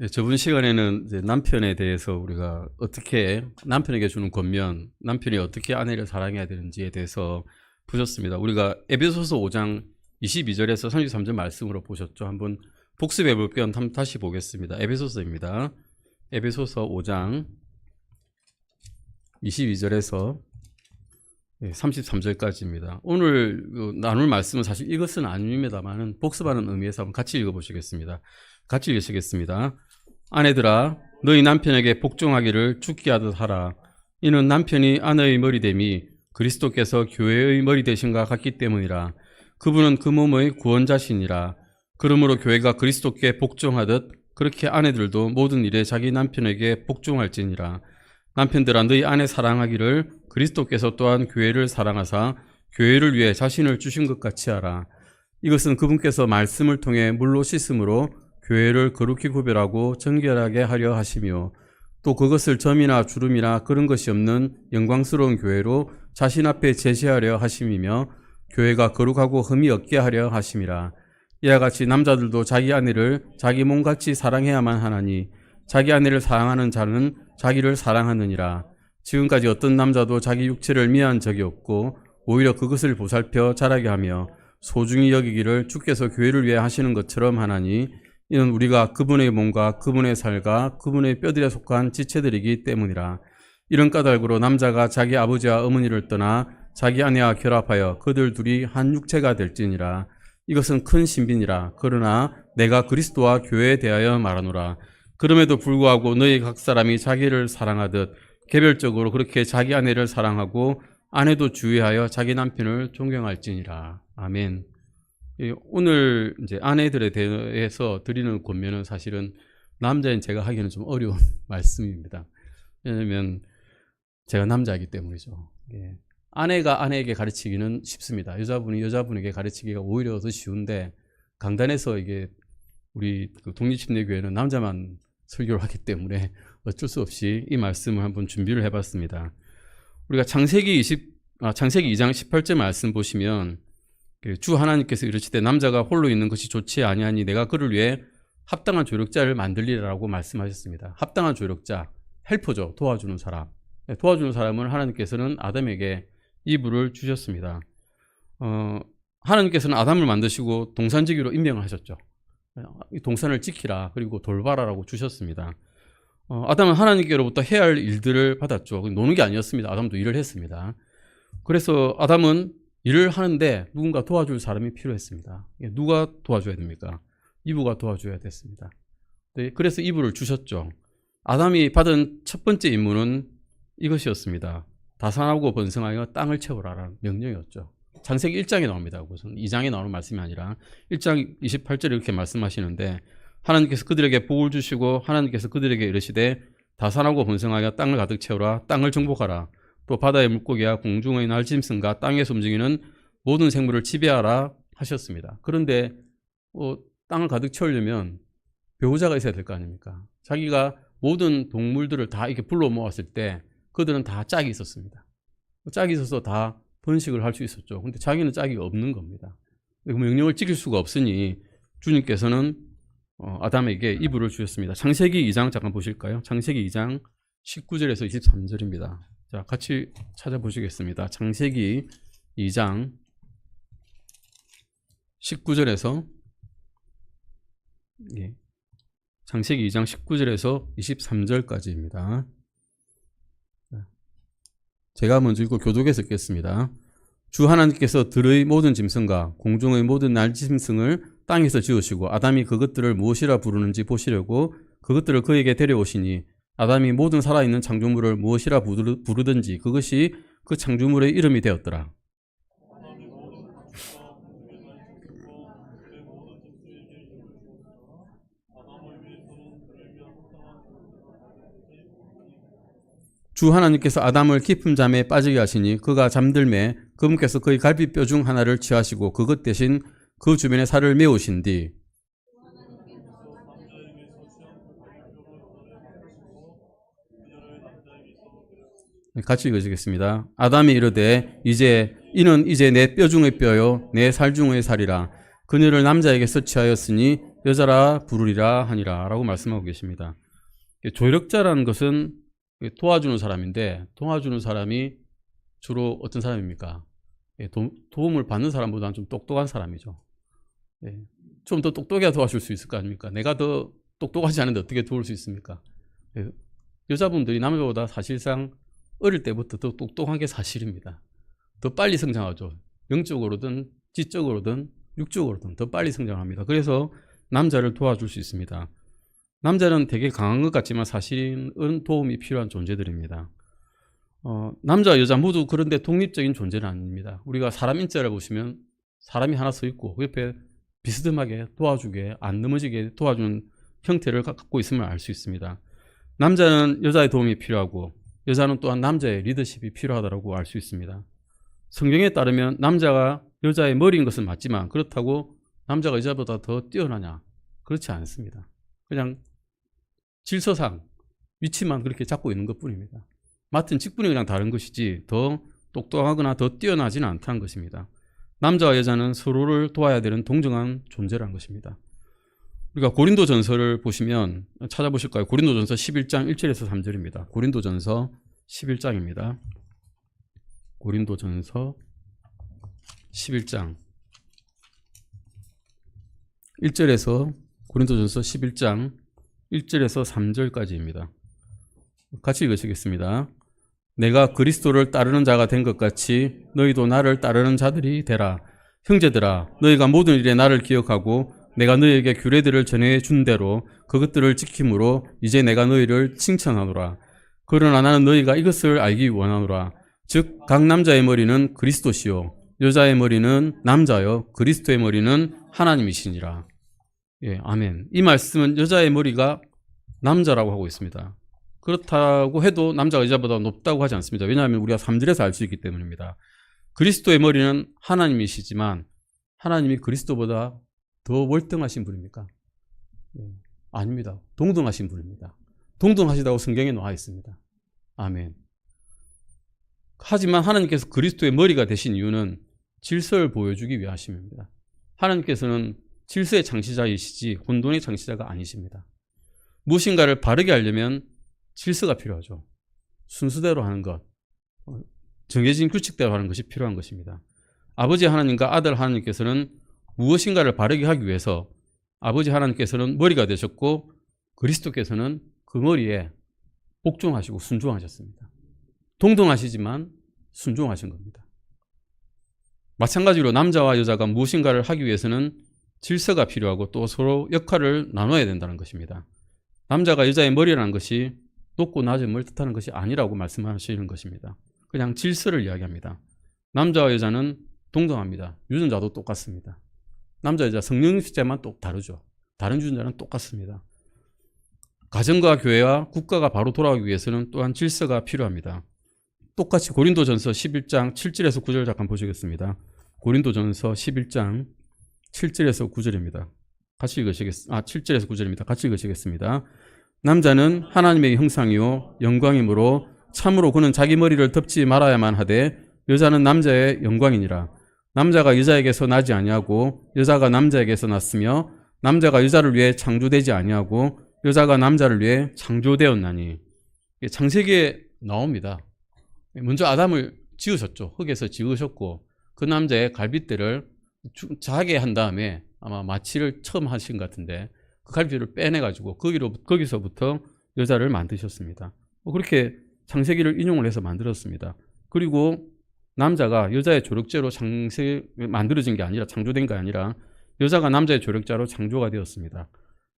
네, 저번 시간에는 이제 남편에 대해서 우리가 어떻게 남편에게 주는 권면, 남편이 어떻게 아내를 사랑해야 되는지에 대해서 보셨습니다. 우리가 에베소서 5장 22절에서 33절 말씀으로 보셨죠. 한번 복습해 볼 겸 다시 보겠습니다. 에베소서입니다. 에베소서 5장 22절에서 33절까지입니다. 오늘 나눌 말씀은 사실 이것은 아닙니다만은 복습하는 의미에서 한번 같이 읽어보시겠습니다. 같이 읽으시겠습니다. 아내들아 너희 남편에게 복종하기를 죽게 하듯 하라. 이는 남편이 아내의 머리됨이 그리스도께서 교회의 머리 되신과 같기 때문이라. 그분은 그 몸의 구원자시니라. 그러므로 교회가 그리스도께 복종하듯 그렇게 아내들도 모든 일에 자기 남편에게 복종할지니라. 남편들아 너희 아내 사랑하기를 그리스도께서 또한 교회를 사랑하사 교회를 위해 자신을 주신 것 같이 하라. 이것은 그분께서 말씀을 통해 물로 씻음으로 교회를 거룩히 구별하고 정결하게 하려 하시며 또 그것을 점이나 주름이나 그런 것이 없는 영광스러운 교회로 자신 앞에 제시하려 하심이며 교회가 거룩하고 흠이 없게 하려 하심이라. 이와 같이 남자들도 자기 아내를 자기 몸같이 사랑해야만 하나니 자기 아내를 사랑하는 자는 자기를 사랑하느니라. 지금까지 어떤 남자도 자기 육체를 미워한 적이 없고 오히려 그것을 보살펴 자라게 하며 소중히 여기기를 주께서 교회를 위해 하시는 것처럼 하나니 이는 우리가 그분의 몸과 그분의 살과 그분의 뼈들에 속한 지체들이기 때문이라. 이런 까닭으로 남자가 자기 아버지와 어머니를 떠나 자기 아내와 결합하여 그들 둘이 한 육체가 될지니라. 이것은 큰 신비니라. 그러나 내가 그리스도와 교회에 대하여 말하노라. 그럼에도 불구하고 너희 각 사람이 자기를 사랑하듯 개별적으로 그렇게 자기 아내를 사랑하고 아내도 주의하여 자기 남편을 존경할지니라. 아멘. 오늘 이제 아내들에 대해서 드리는 권면은 사실은 남자인 제가 하기에는 좀 어려운 말씀입니다. 왜냐하면 제가 남자이기 때문이죠. 아내가 아내에게 가르치기는 쉽습니다. 여자분이 여자분에게 가르치기가 오히려 더 쉬운데 강단에서 이게 우리 독립침례교회는 남자만 설교를 하기 때문에 어쩔 수 없이 이 말씀을 한번 준비를 해봤습니다. 우리가 창세기 2장 18절 말씀 보시면 주 하나님께서 이르시되 남자가 홀로 있는 것이 좋지 아니하니 내가 그를 위해 합당한 조력자를 만들리라고 말씀하셨습니다. 합당한 조력자, 헬퍼죠. 도와주는 사람. 도와주는 사람은 하나님께서는 아담에게 이브를 주셨습니다. 하나님께서는 아담을 만드시고 동산지기로 임명을 하셨죠. 동산을 지키라 그리고 돌봐라라고 주셨습니다. 아담은 하나님께로부터 해야 할 일들을 받았죠. 노는 게 아니었습니다. 아담도 일을 했습니다. 그래서 아담은 일을 하는데 누군가 도와줄 사람이 필요했습니다. 누가 도와줘야 됩니까? 이브가 도와줘야 됐습니다. 그래서 이브를 주셨죠. 아담이 받은 첫 번째 임무는 이것이었습니다. 다산하고 번성하여 땅을 채우라라는 명령이었죠. 창세기 1장에 나옵니다. 그것은 2장에 나오는 말씀이 아니라 1장 28절에 이렇게 말씀하시는데 하나님께서 그들에게 복을 주시고 하나님께서 그들에게 이르시되 다산하고 번성하여 땅을 가득 채우라. 땅을 정복하라. 또 바다의 물고기와 공중의 날짐승과 땅에서 움직이는 모든 생물을 지배하라 하셨습니다. 그런데 땅을 가득 채우려면 배우자가 있어야 될 거 아닙니까? 자기가 모든 동물들을 다 이렇게 불러 모았을 때 그들은 다 짝이 있었습니다. 짝이 있어서 다 번식을 할 수 있었죠. 근데 자기는 짝이 없는 겁니다. 명령을 지킬 수가 없으니 주님께서는 아담에게 이브를 주셨습니다. 창세기 2장 잠깐 보실까요? 창세기 2장 19절에서 23절입니다. 자, 같이 찾아보시겠습니다. 창세기 2장 19절에서 창세기 2장 19절에서 23절까지입니다. 제가 먼저 읽고 교독해서 읽겠습니다. 주 하나님께서 들의 모든 짐승과 공중의 모든 날짐승을 땅에서 지으시고 아담이 그것들을 무엇이라 부르는지 보시려고 그것들을 그에게 데려오시니 아담이 모든 살아있는 창조물을 무엇이라 부르든지 그것이 그 창조물의 이름이 되었더라. 주 하나님께서 아담을 깊은 잠에 빠지게 하시니 그가 잠들매 그분께서 그의 갈비뼈 중 하나를 취하시고 그것 대신 그 주변에 살을 메우신 뒤 같이 읽으시겠습니다. 아담이 이르되 이는 이제 내 뼈 중의 뼈요 내 살 중의 살이라. 그녀를 남자에게 서치하였으니 여자라 부르리라 하니라 라고 말씀하고 계십니다. 조력자라는 것은 도와주는 사람인데, 도와주는 사람이 주로 어떤 사람입니까? 도움을 받는 사람보다는 좀 똑똑한 사람이죠. 좀 더 똑똑해야 도와줄 수 있을 거 아닙니까? 내가 더 똑똑하지 않은데 어떻게 도울 수 있습니까? 여자분들이 남자보다 사실상 어릴 때부터 더 똑똑한 게 사실입니다. 더 빨리 성장하죠. 영적으로든 지적으로든 육적으로든 더 빨리 성장합니다. 그래서 남자를 도와줄 수 있습니다. 남자는 되게 강한 것 같지만 사실은 도움이 필요한 존재들입니다. 남자 여자 모두 그런데 독립적인 존재는 아닙니다. 우리가 사람 인자를 보시면 사람이 하나 서 있고 그 옆에 비스듬하게 도와주게, 안 넘어지게 도와주는 형태를 갖고 있음을 알 수 있습니다. 남자는 여자의 도움이 필요하고 여자는 또한 남자의 리더십이 필요하다고 알 수 있습니다. 성경에 따르면 남자가 여자의 머리인 것은 맞지만 그렇다고 남자가 여자보다 더 뛰어나냐? 그렇지 않습니다. 그냥 질서상 위치만 그렇게 잡고 있는 것뿐입니다. 맡은 직분이 그냥 다른 것이지 더 똑똑하거나 더 뛰어나지는 않다는 것입니다. 남자와 여자는 서로를 도와야 되는 동등한 존재라는 것입니다. 우리가 고린도전서를 보시면 찾아보실까요? 고린도전서 11장 1절에서 3절입니다. 고린도전서 11장입니다. 고린도전서 11장 1절에서 고린도전서 11장 1절에서 3절까지입니다. 같이 읽으시겠습니다. 내가 그리스도를 따르는 자가 된 것 같이 너희도 나를 따르는 자들이 되라. 형제들아, 너희가 모든 일에 나를 기억하고 내가 너희에게 규례들을 전해준 대로 그것들을 지킴으로 이제 내가 너희를 칭찬하노라. 그러나 나는 너희가 이것을 알기 원하노라. 즉 각 남자의 머리는 그리스도시요 여자의 머리는 남자요 그리스도의 머리는 하나님이시니라. 예, 아멘. 이 말씀은 여자의 머리가 남자라고 하고 있습니다. 그렇다고 해도 남자가 여자보다 높다고 하지 않습니다. 왜냐하면 우리가 3절에서 알 수 있기 때문입니다. 그리스도의 머리는 하나님이시지만 하나님이 그리스도보다 더 월등하신 분입니까? 아닙니다. 동등하신 분입니다. 동등하시다고 성경에 나와 있습니다. 아멘. 하지만 하나님께서 그리스도의 머리가 되신 이유는 질서를 보여주기 위하심입니다. 하나님께서는 질서의 창시자이시지 혼돈의 창시자가 아니십니다. 무엇인가를 바르게 하려면 질서가 필요하죠. 순서대로 하는 것, 정해진 규칙대로 하는 것이 필요한 것입니다. 아버지 하나님과 아들 하나님께서는 무엇인가를 바르게 하기 위해서 아버지 하나님께서는 머리가 되셨고 그리스도께서는 그 머리에 복종하시고 순종하셨습니다. 동등하시지만 순종하신 겁니다. 마찬가지로 남자와 여자가 무엇인가를 하기 위해서는 질서가 필요하고 또 서로 역할을 나눠야 된다는 것입니다. 남자가 여자의 머리라는 것이 높고 낮음을 뜻하는 것이 아니라고 말씀하시는 것입니다. 그냥 질서를 이야기합니다. 남자와 여자는 동등합니다. 유전자도 똑같습니다. 남자 여자 성령 숫자만 또 다르죠. 다른 유전자는 똑같습니다. 가정과 교회와 국가가 바로 돌아가기 위해서는 또한 질서가 필요합니다. 똑같이 고린도전서 11장 7절에서 9절 잠깐 보시겠습니다. 고린도전서 11장 7절에서 9절입니다. 같이 읽으시겠습니다. 7절에서 9절입니다. 같이 읽으시겠습니다. 남자는 하나님의 형상이요 영광이므로 참으로 그는 자기 머리를 덮지 말아야만 하되 여자는 남자의 영광이니라. 남자가 여자에게서 나지 아니하고 여자가 남자에게서 났으며 남자가 여자를 위해 창조되지 아니하고 여자가 남자를 위해 창조되었나니. 창세기에 나옵니다. 먼저 아담을 지으셨죠. 흙에서 지으셨고 그 남자의 갈빗대를 자게 한 다음에 아마 마취를 처음 하신 것 같은데 그 갈빗대를 빼내가지고 거기서부터 여자를 만드셨습니다. 그렇게 창세기를 인용을 해서 만들었습니다. 그리고 남자가 여자의 조력자로 만들어진 게 아니라 창조된 게 아니라 여자가 남자의 조력자로 창조가 되었습니다.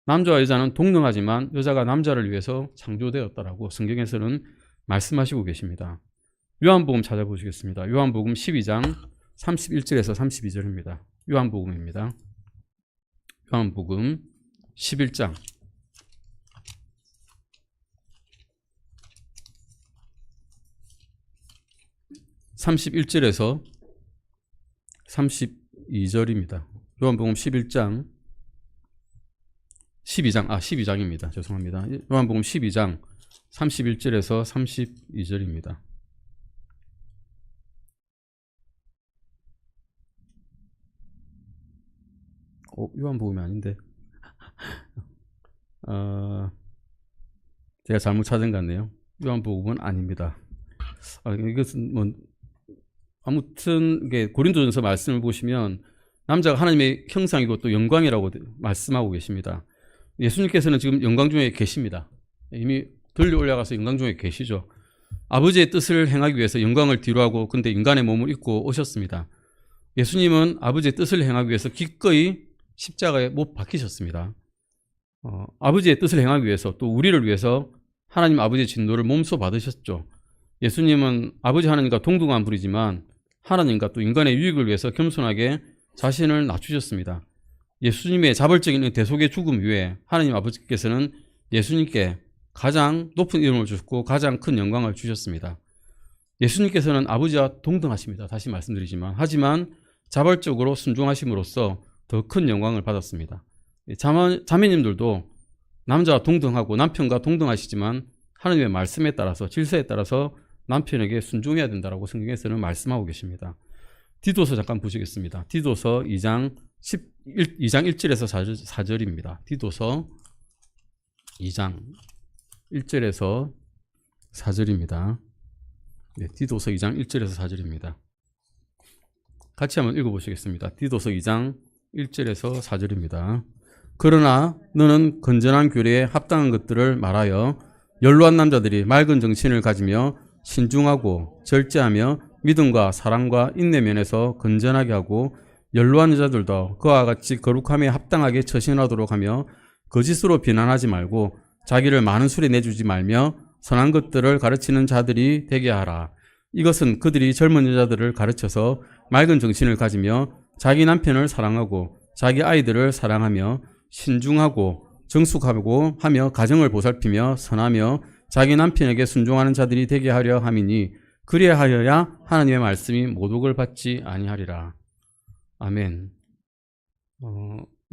남자와 여자는 동등하지만 여자가 남자를 위해서 창조되었다라고 성경에서는 말씀하시고 계십니다. 요한복음 찾아보시겠습니다. 요한복음 12장 31절에서 32절입니다. 요한복음입니다. 요한복음 11장 31절에서 32절입니다. 요한복음 11장 12장입니다. 죄송합니다. 요한복음 12장 31절에서 32절입니다. 요한복음이 아닌데 제가 잘못 찾은 것 같네요. 요한복음은 아닙니다. 이것은 뭐 아무튼 이게 고린도전서 말씀을 보시면 남자가 하나님의 형상이고 또 영광이라고 말씀하고 계십니다. 예수님께서는 지금 영광 중에 계십니다. 이미 들려 올라가서 영광 중에 계시죠. 아버지의 뜻을 행하기 위해서 영광을 뒤로하고 근데 인간의 몸을 입고 오셨습니다. 예수님은 아버지의 뜻을 행하기 위해서 기꺼이 십자가에 못 박히셨습니다. 아버지의 뜻을 행하기 위해서 또 우리를 위해서 하나님 아버지의 진노를 몸소 받으셨죠. 예수님은 아버지 하나님과 동등한 분이지만 하나님과 또 인간의 유익을 위해서 겸손하게 자신을 낮추셨습니다. 예수님의 자발적인 대속의 죽음 위에 하나님 아버지께서는 예수님께 가장 높은 이름을 주셨고 가장 큰 영광을 주셨습니다. 예수님께서는 아버지와 동등하십니다. 다시 말씀드리지만 하지만 자발적으로 순종하심으로써 더 큰 영광을 받았습니다. 자매님들도 남자와 동등하고 남편과 동등하시지만 하나님의 말씀에 따라서 질서에 따라서 남편에게 순종해야 된다라고 성경에서는 말씀하고 계십니다. 디도서 잠깐 보시겠습니다. 디도서 2장 1절에서 4절입니다. 디도서 2장 1절에서 4절입니다. 네, 디도서 2장 1절에서 4절입니다. 같이 한번 읽어보시겠습니다. 디도서 2장 1절에서 4절입니다. 그러나 너는 건전한 교리에 합당한 것들을 말하여 연로한 남자들이 맑은 정신을 가지며 신중하고 절제하며 믿음과 사랑과 인내 면에서 건전하게 하고 연로한 여자들도 그와 같이 거룩함에 합당하게 처신하도록 하며 거짓으로 비난하지 말고 자기를 많은 술에 내주지 말며 선한 것들을 가르치는 자들이 되게 하라. 이것은 그들이 젊은 여자들을 가르쳐서 맑은 정신을 가지며 자기 남편을 사랑하고 자기 아이들을 사랑하며 신중하고 정숙하고 하며 가정을 보살피며 선하며 자기 남편에게 순종하는 자들이 되게 하려 함이니 그리하여야 하나님의 말씀이 모독을 받지 아니하리라. 아멘.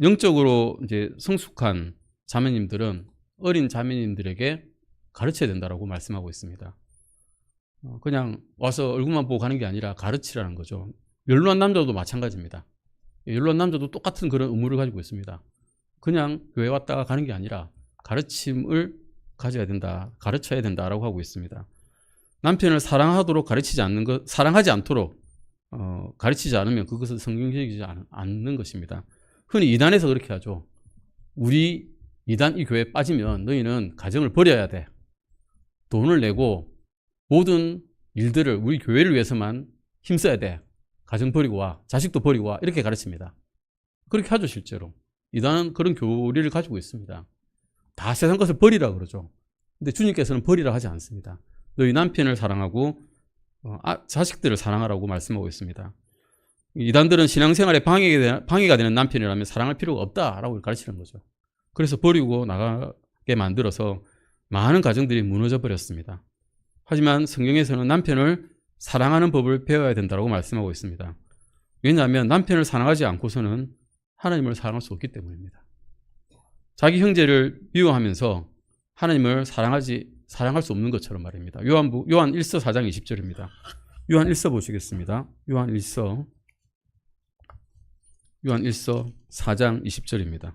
영적으로 이제 성숙한 자매님들은 어린 자매님들에게 가르쳐야 된다라고 말씀하고 있습니다. 그냥 와서 얼굴만 보고 가는 게 아니라 가르치라는 거죠. 연로한 남자도 마찬가지입니다. 연로한 남자도 똑같은 그런 의무를 가지고 있습니다. 그냥 교회 왔다가 가는 게 아니라 가르침을 가져야 된다, 가르쳐야 된다라고 하고 있습니다. 남편을 사랑하도록 가르치지 않는 것, 사랑하지 않도록 가르치지 않으면 그것은 성경적이지 않는 것입니다. 흔히 이단에서 그렇게 하죠. 우리 이단 이 교회에 빠지면 너희는 가정을 버려야 돼. 돈을 내고 모든 일들을 우리 교회를 위해서만 힘써야 돼. 가정 버리고 와. 자식도 버리고 와. 이렇게 가르칩니다. 그렇게 하죠, 실제로. 이단은 그런 교리를 가지고 있습니다. 다 세상 것을 버리라 그러죠. 근데 주님께서는 버리라 하지 않습니다. 너희 남편을 사랑하고 자식들을 사랑하라고 말씀하고 있습니다. 이단들은 신앙생활에 방해가 되는 남편이라면 사랑할 필요가 없다라고 가르치는 거죠. 그래서 버리고 나가게 만들어서 많은 가정들이 무너져 버렸습니다. 하지만 성경에서는 남편을 사랑하는 법을 배워야 된다고 말씀하고 있습니다. 왜냐하면 남편을 사랑하지 않고서는 하나님을 사랑할 수 없기 때문입니다. 자기 형제를 미워하면서 하나님을 사랑할 수 없는 것처럼 말입니다. 요한 1서 4장 20절입니다. 요한 1서 보시겠습니다. 요한 1서 4장 20절입니다.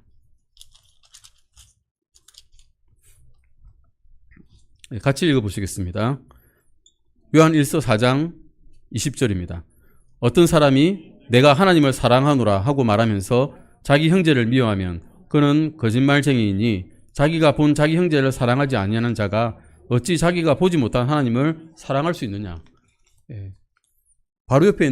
같이 읽어보시겠습니다. 요한 1서 4장 20절입니다. 어떤 사람이 내가 하나님을 사랑하노라 하고 말하면서 자기 형제를 미워하면 그는 거짓말쟁이이니 자기가 본 자기 형제를 사랑하지 아니하는 자가 어찌 자기가 보지 못한 하나님을 사랑할 수 있느냐. 바로 옆에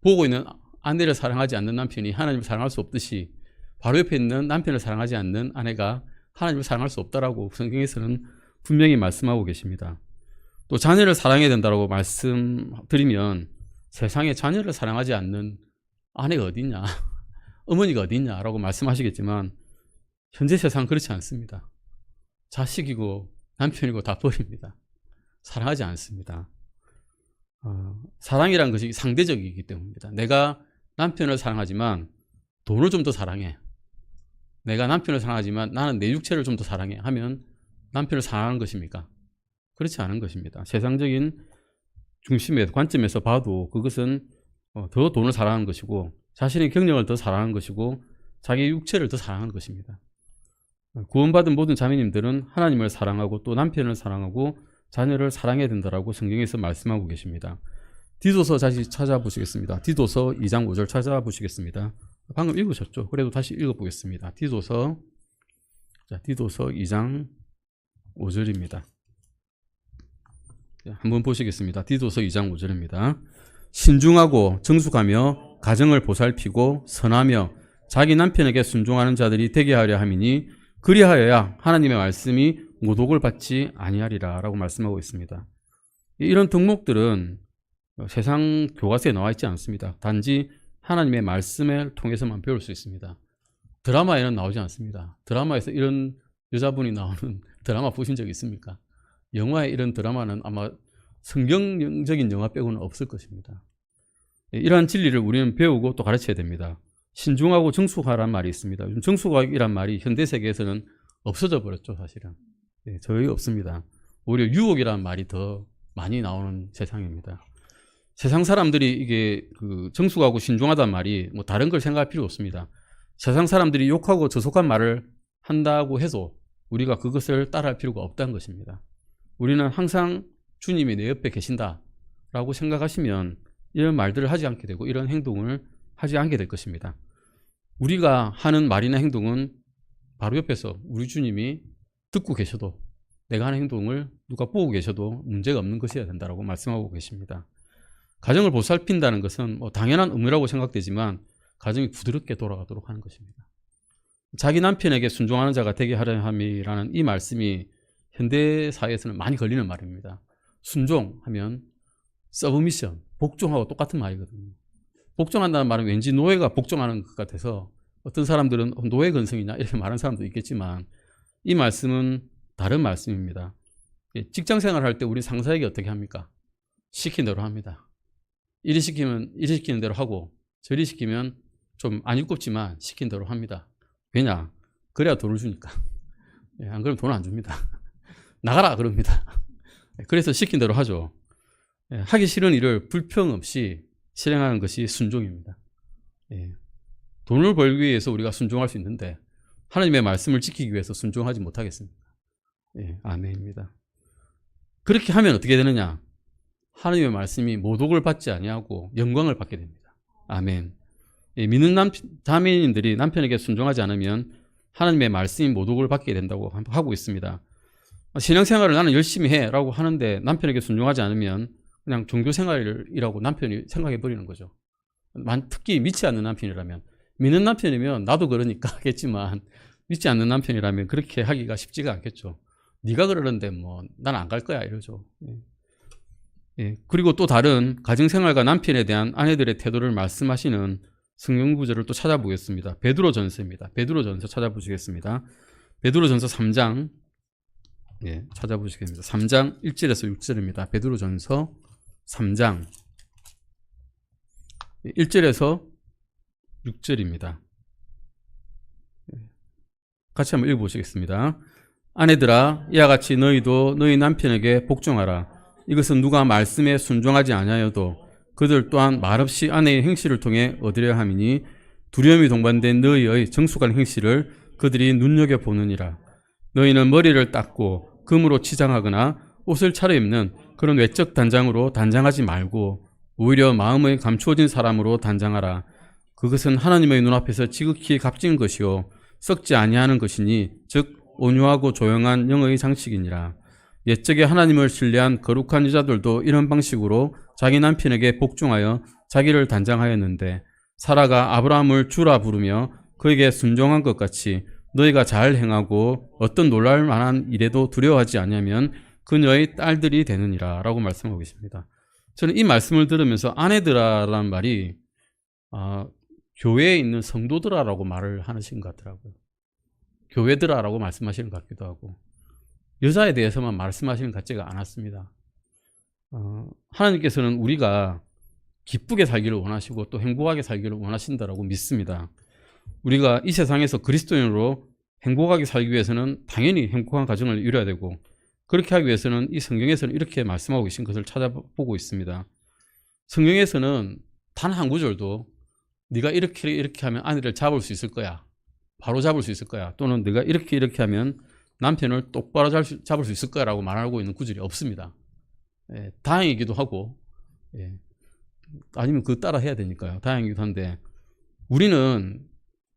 보고 있는 아내를 사랑하지 않는 남편이 하나님을 사랑할 수 없듯이 바로 옆에 있는 남편을 사랑하지 않는 아내가 하나님을 사랑할 수 없다라고 성경에서는 분명히 말씀하고 계십니다. 또 자녀를 사랑해야 된다고 말씀드리면 세상에 자녀를 사랑하지 않는 아내가 어딨냐, 어머니가 어딨냐라고 말씀하시겠지만 현재 세상은 그렇지 않습니다. 자식이고 남편이고 다 버립니다. 사랑하지 않습니다. 사랑이란 것이 상대적이기 때문입니다. 내가 남편을 사랑하지만 돈을 좀 더 사랑해. 내가 남편을 사랑하지만 나는 내 육체를 좀 더 사랑해 하면 남편을 사랑하는 것입니까? 그렇지 않은 것입니다. 세상적인 중심의 관점에서 봐도 그것은 더 돈을 사랑하는 것이고 자신의 경력을 더 사랑하는 것이고 자기 육체를 더 사랑하는 것입니다. 구원받은 모든 자매님들은 하나님을 사랑하고 또 남편을 사랑하고 자녀를 사랑해야 된다라고 성경에서 말씀하고 계십니다. 디도서 다시 찾아보시겠습니다. 디도서 2장 5절 찾아보시겠습니다. 방금 읽으셨죠? 그래도 다시 읽어보겠습니다. 디도서 2장 5절입니다. 한번 보시겠습니다. 디도서 2장 5절입니다. 신중하고 정숙하며 가정을 보살피고 선하며 자기 남편에게 순종하는 자들이 되게 하려 함이니 그리하여야 하나님의 말씀이 모독을 받지 아니하리라 라고 말씀하고 있습니다. 이런 덕목들은 세상 교과서에 나와 있지 않습니다. 단지 하나님의 말씀을 통해서만 배울 수 있습니다. 드라마에는 나오지 않습니다. 드라마에서 이런 여자분이 나오는 드라마 보신 적 있습니까? 영화에 이런 드라마는 아마 성경적인 영화 빼고는 없을 것입니다. 이러한 진리를 우리는 배우고 또 가르쳐야 됩니다. 신중하고 정숙하라는 말이 있습니다. 요즘 정숙이란 말이 현대 세계에서는 없어져 버렸죠, 사실은. 거의 없습니다. 오히려 유혹이라는 말이 더 많이 나오는 세상입니다. 세상 사람들이 이게 정숙하고 신중하다는 말이 뭐 다른 걸 생각할 필요 없습니다. 세상 사람들이 욕하고 저속한 말을 한다고 해도 우리가 그것을 따라할 필요가 없다는 것입니다. 우리는 항상 주님이 내 옆에 계신다라고 생각하시면 이런 말들을 하지 않게 되고 이런 행동을 하지 않게 될 것입니다. 우리가 하는 말이나 행동은 바로 옆에서 우리 주님이 듣고 계셔도 내가 하는 행동을 누가 보고 계셔도 문제가 없는 것이어야 된다고 말씀하고 계십니다. 가정을 보살핀다는 것은 뭐 당연한 의무라고 생각되지만 가정이 부드럽게 돌아가도록 하는 것입니다. 자기 남편에게 순종하는 자가 되게 하려 함이라는 이 말씀이 현대 사회에서는 많이 걸리는 말입니다. 순종하면 서브미션, 복종하고 똑같은 말이거든요. 복종한다는 말은 왠지 노예가 복종하는 것 같아서 어떤 사람들은 노예 근성이냐 이렇게 말하는 사람도 있겠지만 이 말씀은 다른 말씀입니다. 직장 생활할 때 우리 상사에게 어떻게 합니까? 시킨 대로 합니다. 이리 시키면 이리 시키는 대로 하고 저리 시키면 좀 안 일곱지만 시킨 대로 합니다. 왜냐? 그래야 돈을 주니까. 안 그러면 돈 안 줍니다. 나가라 그럽니다. 그래서 시킨 대로 하죠. 하기 싫은 일을 불평 없이 실행하는 것이 순종입니다. 돈을 벌기 위해서 우리가 순종할 수 있는데 하나님의 말씀을 지키기 위해서 순종하지 못하겠습니다. 아멘입니다. 그렇게 하면 어떻게 되느냐? 하나님의 말씀이 모독을 받지 아니하고 영광을 받게 됩니다. 아멘. 믿는 자매님들이 남편에게 순종하지 않으면 하나님의 말씀이 모독을 받게 된다고 하고 있습니다. 신앙생활을 나는 열심히 해라고 하는데 남편에게 순종하지 않으면 그냥 종교생활이라고 남편이 생각해 버리는 거죠. 특히 믿지 않는 남편이라면. 믿는 남편이면 나도 그러니까 하겠지만 믿지 않는 남편이라면 그렇게 하기가 쉽지가 않겠죠. 네가 그러는데 뭐 난 안 갈 거야 이러죠. 그리고 또 다른 가정생활과 남편에 대한 아내들의 태도를 말씀하시는 성경 구절을 또 찾아보겠습니다. 베드로전서입니다. 베드로전서 찾아보시겠습니다. 베드로전서 3장 찾아보시겠습니다. 3장 1절에서 6절입니다. 베드로전서 3장 1절에서 6절입니다. 같이 한번 읽어보시겠습니다. 아내들아 이와 같이 너희도 너희 남편에게 복종하라. 이것은 누가 말씀에 순종하지 아니하여도 그들 또한 말없이 아내의 행실을 통해 얻으려 함이니 두려움이 동반된 너희의 정숙한 행실을 그들이 눈여겨보느니라. 너희는 머리를 닦고 금으로 치장하거나 옷을 차려입는 그런 외적 단장으로 단장하지 말고 오히려 마음의 감추어진 사람으로 단장하라. 그것은 하나님의 눈앞에서 지극히 값진 것이요 썩지 아니하는 것이니 즉 온유하고 조용한 영의 장식이니라. 옛적에 하나님을 신뢰한 거룩한 여자들도 이런 방식으로 자기 남편에게 복종하여 자기를 단장하였는데 사라가 아브라함을 주라 부르며 그에게 순종한 것 같이 너희가 잘 행하고 어떤 놀랄 만한 일에도 두려워하지 않으면 그녀의 딸들이 되느니라 라고 말씀하고 계십니다. 저는 이 말씀을 들으면서 아내들아라는 말이 교회에 있는 성도들아라고 말을 하시는 것 같더라고요. 교회들아라고 말씀하시는 것 같기도 하고 여자에 대해서만 말씀하시는 것 같지가 않았습니다. 하나님께서는 우리가 기쁘게 살기를 원하시고 또 행복하게 살기를 원하신다라고 믿습니다. 우리가 이 세상에서 그리스도인으로 행복하게 살기 위해서는 당연히 행복한 가정을 이뤄야 되고 그렇게 하기 위해서는 이 성경에서는 이렇게 말씀하고 계신 것을 찾아보고 있습니다. 성경에서는 단 한 구절도 네가 이렇게 하면 아내를 잡을 수 있을 거야 바로 잡을 수 있을 거야. 또는 네가 이렇게 하면 남편을 똑바로 잡을 수 있을 거야라고 말하고 있는 구절이 없습니다. 예, 다행이기도 하고, 예, 아니면 그 따라 해야 되니까요. 다행이기도 한데, 우리는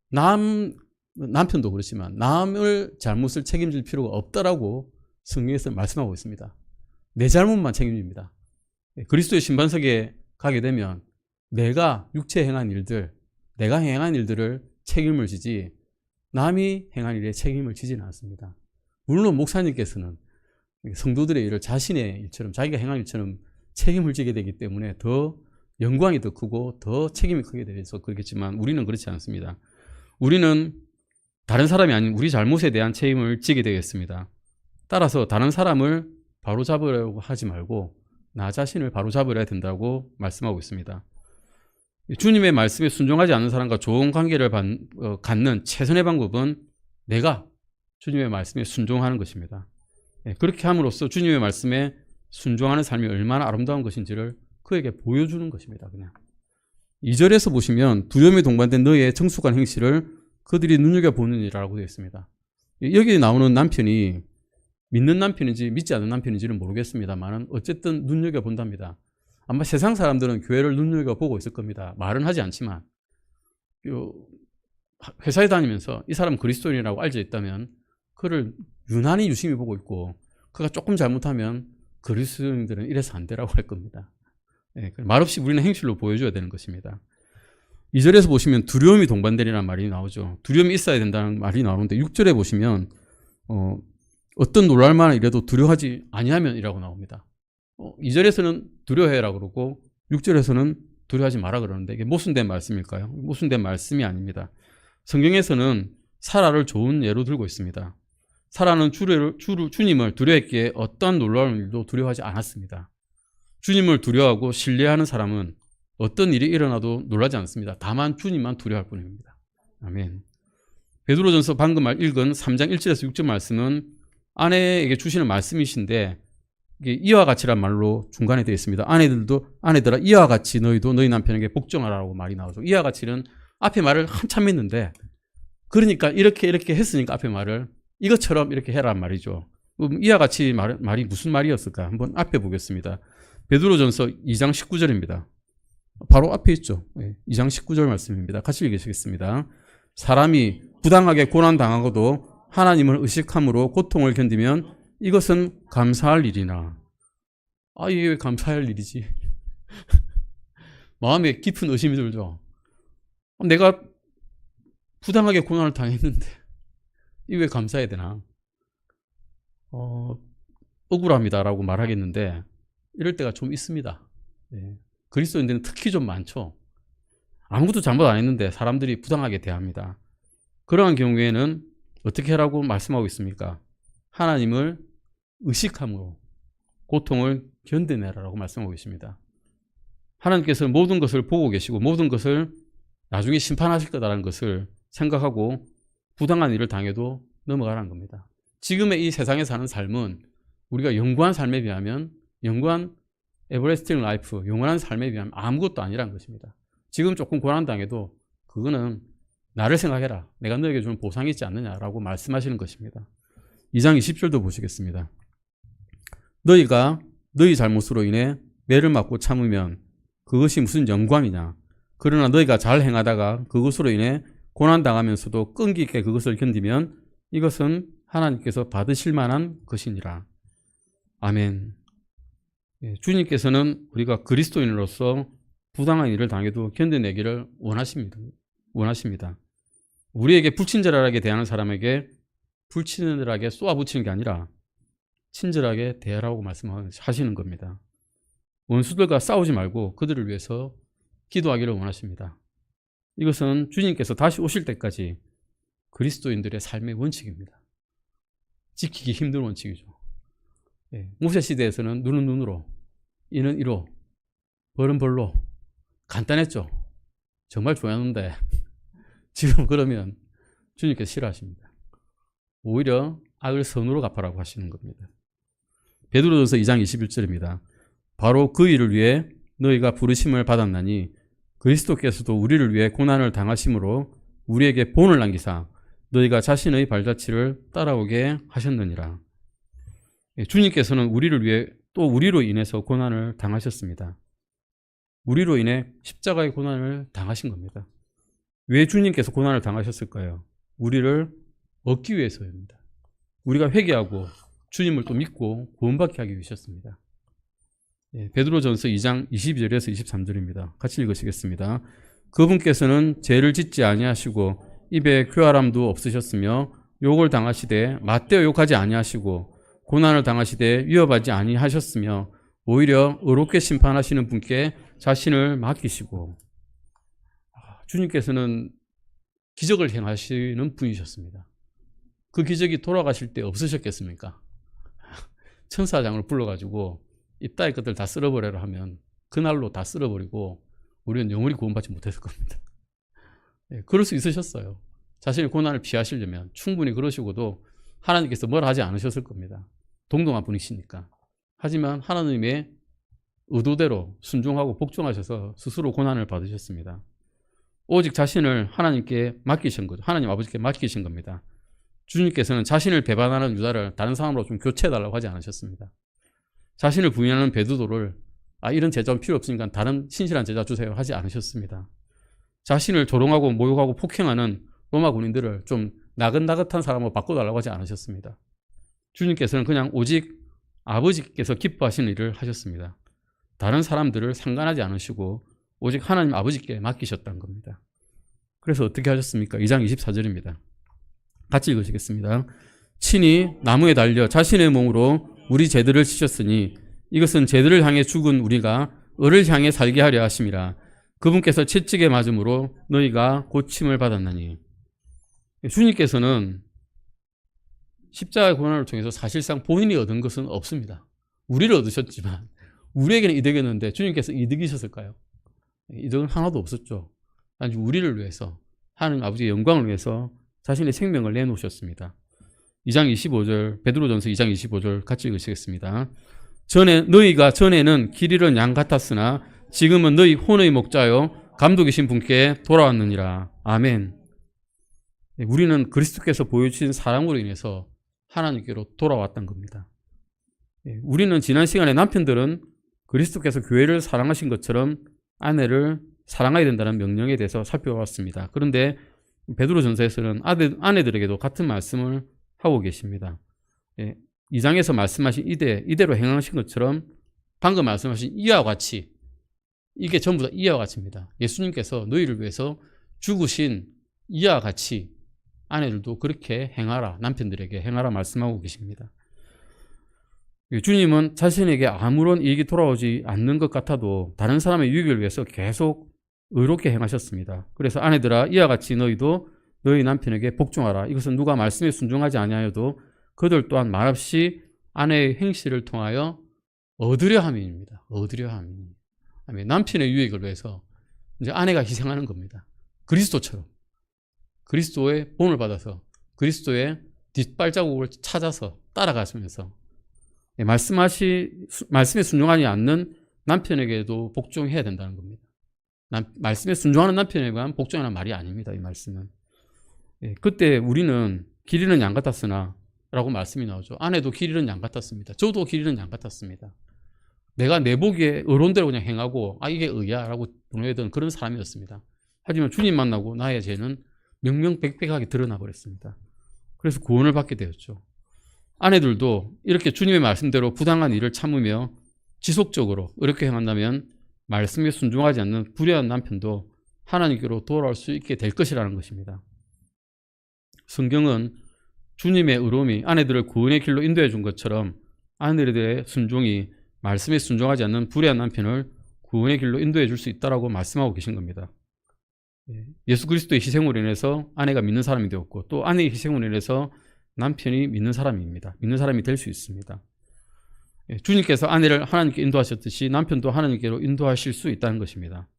남편도 그렇지만 남을 잘못을 책임질 필요가 없다라고 성경에서 말씀하고 있습니다. 내 잘못만 책임집니다. 예, 그리스도의 심판석에 가게 되면 내가 육체에 행한 일들, 내가 행한 일들을 책임을 지지 남이 행한 일에 책임을 지지는 않습니다. 물론 목사님께서는 성도들의 일을 자신의 일처럼, 자기가 행한 일처럼 책임을 지게 되기 때문에 더 영광이 더 크고 더 책임이 크게 돼서 그렇겠지만 우리는 그렇지 않습니다. 우리는 다른 사람이 아닌 우리 잘못에 대한 책임을 지게 되겠습니다. 따라서 다른 사람을 바로잡으려고 하지 말고 나 자신을 바로잡으려야 된다고 말씀하고 있습니다. 주님의 말씀에 순종하지 않는 사람과 좋은 관계를 갖는 최선의 방법은 내가 주님의 말씀에 순종하는 것입니다. 그렇게 함으로써 주님의 말씀에 순종하는 삶이 얼마나 아름다운 것인지를 그에게 보여주는 것입니다. 그냥 2절에서 보시면 두려움에 동반된 너의 정숙한 행실을 그들이 눈여겨보느니라고 되어 있습니다. 여기 나오는 남편이 믿는 남편인지 믿지 않는 남편인지는 모르겠습니다만 어쨌든 눈여겨본답니다. 아마 세상 사람들은 교회를 눈여겨보고 있을 겁니다. 말은 하지 않지만 회사에 다니면서 이 사람 그리스도인이라고 알져 있다면 그를 유난히 유심히 보고 있고 그가 조금 잘못하면 그리스도인들은 이래서 안 되라고 할 겁니다. 말없이 우리는 행실로 보여줘야 되는 것입니다. 2절에서 보시면 두려움이 동반되리라는 말이 나오죠. 두려움이 있어야 된다는 말이 나오는데 6절에 보시면 어떤 놀랄만한 일에도 두려워하지 아니하면이라고 나옵니다. 2절에서는 두려워해라 그러고 6절에서는 두려워하지 마라 그러는데 이게 모순된 말씀일까요? 모순된 말씀이 아닙니다. 성경에서는 사라를 좋은 예로 들고 있습니다. 사라는 주님을 두려워했기에 어떠한 놀라운 일도 두려워하지 않았습니다. 주님을 두려워하고 신뢰하는 사람은 어떤 일이 일어나도 놀라지 않습니다. 다만 주님만 두려워할 뿐입니다. 아멘. 베드로전서 방금 읽은 3장 1절에서 6절 말씀은 아내에게 주시는 말씀이신데 이게 이와 같이란 말로 중간에 되어 있습니다. 아내들아 이와 같이 너희도 너희 남편에게 복종하라고 말이 나오죠. 이와 같이는 앞에 말을 한참 했는데 그러니까 이렇게 했으니까 앞에 말을 이것처럼 이렇게 해란 말이죠. 이와 같이 말이 무슨 말이었을까? 한번 앞에 보겠습니다. 베드로전서 2장 19절입니다. 바로 앞에 있죠. 2장 19절 말씀입니다. 같이 읽으시겠습니다. 사람이 부당하게 고난당하고도 하나님을 의식함으로 고통을 견디면 이것은 감사할 일이나. 이게 왜 감사할 일이지? 마음에 깊은 의심이 들죠. 내가 부당하게 고난을 당했는데 이게 왜 감사해야 되나? 억울합니다라고 말하겠는데 이럴 때가 좀 있습니다. 그리스도인들은 특히 좀 많죠. 아무것도 잘못 안 했는데 사람들이 부당하게 대합니다. 그러한 경우에는 어떻게 하라고 말씀하고 있습니까? 하나님을 의식함으로 고통을 견뎌내라라고 말씀하고 있습니다. 하나님께서 모든 것을 보고 계시고 모든 것을 나중에 심판하실 거다라는 것을 생각하고 부당한 일을 당해도 넘어가라는 겁니다. 지금의 이 세상에 사는 삶은 우리가 영구한 삶에 비하면 영원한 에버레스팅 라이프, 영원한 삶에 비하면 아무것도 아니라는 것입니다. 지금 조금 고난당해도 그거는 나를 생각해라. 내가 너에게 주는 보상이 있지 않느냐라고 말씀하시는 것입니다. 2장 20절도 보시겠습니다. 너희가 너희 잘못으로 인해 매를 맞고 참으면 그것이 무슨 영광이냐. 그러나 너희가 잘 행하다가 그것으로 인해 고난당하면서도 끈기 있게 그것을 견디면 이것은 하나님께서 받으실 만한 것이니라. 아멘. 주님께서는 우리가 그리스도인으로서 부당한 일을 당해도 견뎌내기를 원하십니다. 우리에게 불친절하게 대하는 사람에게 불친절하게 쏘아붙이는 게 아니라 친절하게 대하라고 말씀하시는 겁니다. 원수들과 싸우지 말고 그들을 위해서 기도하기를 원하십니다. 이것은 주님께서 다시 오실 때까지 그리스도인들의 삶의 원칙입니다. 지키기 힘든 원칙이죠. 모세 시대에서는 눈은 눈으로, 이는 이로, 벌은 벌로 간단했죠. 정말 좋았는데 지금 그러면 주님께서 싫어하십니다. 오히려 악을 선으로 갚아라고 하시는 겁니다. 베드로전서 2장 21절입니다. 바로 그 일을 위해 너희가 부르심을 받았나니 그리스도께서도 우리를 위해 고난을 당하심으로 우리에게 본을 남기사 너희가 자신의 발자취를 따라오게 하셨느니라. 주님께서는 우리를 위해 또 우리로 인해서 고난을 당하셨습니다. 우리로 인해 십자가의 고난을 당하신 겁니다. 왜 주님께서 고난을 당하셨을까요? 우리를 얻기 위해서입니다. 우리가 회개하고 주님을 또 믿고 구원받게 하기 위해서였습니다. 베드로전서 2장 22절에서 23절입니다. 같이 읽으시겠습니다. 그분께서는 죄를 짓지 아니하시고 입에 교활함도 없으셨으며 욕을 당하시되 맞대어 욕하지 아니하시고 고난을 당하시되 위협하지 아니하셨으며 오히려 의롭게 심판하시는 분께 자신을 맡기시고, 주님께서는 기적을 행하시는 분이셨습니다. 그 기적이 돌아가실 때 없으셨겠습니까? 천사장을 불러가지고 입다의 것들 다 쓸어버려라 하면 그날로 다 쓸어버리고 우리는 영원히 구원받지 못했을 겁니다. 그럴 수 있으셨어요. 자신의 고난을 피하시려면 충분히 그러시고도 하나님께서 뭘 하지 않으셨을 겁니다. 동등한 분이시니까. 하지만 하나님의 의도대로 순종하고 복종하셔서 스스로 고난을 받으셨습니다. 오직 자신을 하나님께 맡기신 거죠. 하나님 아버지께 맡기신 겁니다. 주님께서는 자신을 배반하는 유다를 다른 사람으로 좀 교체해달라고 하지 않으셨습니다. 자신을 부인하는 베드로를 이런 제자는 필요 없으니까 다른 신실한 제자 주세요 하지 않으셨습니다. 자신을 조롱하고 모욕하고 폭행하는 로마 군인들을 좀 나긋나긋한 사람으로 바꿔달라고 하지 않으셨습니다. 주님께서는 그냥 오직 아버지께서 기뻐하시는 일을 하셨습니다. 다른 사람들을 상관하지 않으시고 오직 하나님 아버지께 맡기셨다는 겁니다. 그래서 어떻게 하셨습니까? 2장 24절입니다. 같이 읽으시겠습니다. 친히 나무에 달려 자신의 몸으로 우리 죄들을 지셨으니 이것은 죄들을 향해 죽은 우리가 을을 향해 살게 하려 하심이라. 그분께서 채찍에 맞음으로 너희가 고침을 받았나니. 주님께서는 십자가의 고난을 통해서 사실상 본인이 얻은 것은 없습니다. 우리를 얻으셨지만 우리에게는 이득이었는데 주님께서 이득이셨을까요? 이득은 하나도 없었죠. 단지 우리를 위해서, 하나님 아버지의 영광을 위해서 자신의 생명을 내놓으셨습니다. 2장 25절, 베드로전서 2장 25절 같이 읽으시겠습니다. 너희가 전에는 길 잃은 양 같았으나 지금은 너희 혼의 목자요 감독이신 분께 돌아왔느니라. 아멘. 우리는 그리스도께서 보여주신 사랑으로 인해서 하나님께로 돌아왔던 겁니다. 우리는 지난 시간에 남편들은 그리스도께서 교회를 사랑하신 것처럼 아내를 사랑해야 된다는 명령에 대해서 살펴봤습니다. 그런데 베드로전서에서는 아내들에게도 같은 말씀을 하고 계십니다. 2장에서 말씀하신 이대로 행하신 것처럼 방금 말씀하신 이와 같이, 이게 전부 다 이와 같이입니다. 예수님께서 너희를 위해서 죽으신 이와 같이 아내들도 그렇게 행하라, 남편들에게 행하라 말씀하고 계십니다. 주님은 자신에게 아무런 이익이 돌아오지 않는 것 같아도 다른 사람의 유익을 위해서 계속 의롭게 행하셨습니다. 그래서 아내들아 이와 같이 너희도 너희 남편에게 복종하라. 이것은 누가 말씀에 순종하지 아니하여도 그들 또한 말없이 아내의 행실을 통하여 얻으려 함입니다. 얻으려 함이. 남편의 유익을 위해서 이제 아내가 희생하는 겁니다. 그리스도처럼. 그리스도의 본을 받아서 그리스도의 뒷발자국을 찾아서 따라가시면서 말씀에 순종하지 않는 남편에게도 복종해야 된다는 겁니다. 말씀에 순종하는 남편에게만 복종하는 말이 아닙니다. 이 말씀은. 그때 우리는 길 잃은 양 같았으나 라고 말씀이 나오죠. 아내도 길 잃은 양 같았습니다. 저도 길 잃은 양 같았습니다. 내가 내 보기에 의론대로 그냥 행하고 이게 의야 라고 분노하던 그런 사람이었습니다. 하지만 주님 만나고 나의 죄는 명명백백하게 드러나 버렸습니다. 그래서 구원을 받게 되었죠. 아내들도 이렇게 주님의 말씀대로 부당한 일을 참으며 지속적으로 이렇게 행한다면 말씀에 순종하지 않는 불의한 남편도 하나님께로 돌아올 수 있게 될 것이라는 것입니다. 성경은 주님의 의로움이 아내들을 구원의 길로 인도해 준 것처럼 아내들의 순종이 말씀에 순종하지 않는 불의한 남편을 구원의 길로 인도해 줄 수 있다고 말씀하고 계신 겁니다. 예수 그리스도의 희생으로 인해서 아내가 믿는 사람이 되었고 또 아내의 희생으로 인해서 남편이 믿는 사람입니다. 믿는 사람이 될 수 있습니다. 주님께서 아내를 하나님께 인도하셨듯이 남편도 하나님께로 인도하실 수 있다는 것입니다.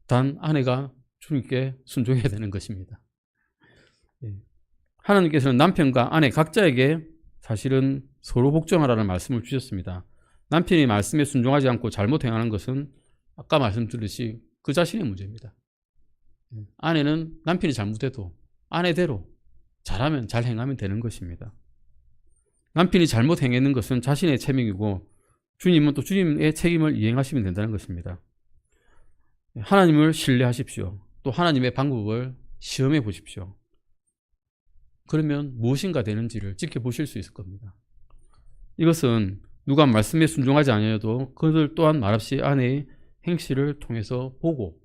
단 아내가 주님께 순종해야 되는 것입니다. 하나님께서는 남편과 아내 각자에게 사실은 서로 복종하라는 말씀을 주셨습니다. 남편이 말씀에 순종하지 않고 잘못 행하는 것은 아까 말씀드렸듯이 그 자신의 문제입니다. 아내는 남편이 잘못해도 아내대로 잘하면 잘 행하면 되는 것입니다. 남편이 잘못 행하는 것은 자신의 책임이고 주님은 또 주님의 책임을 이행하시면 된다는 것입니다. 하나님을 신뢰하십시오. 또 하나님의 방법을 시험해 보십시오. 그러면 무엇인가 되는지를 지켜보실 수 있을 겁니다. 이것은 누가 말씀에 순종하지 아니어도 그들 또한 말없이 아내의 행실을 통해서 보고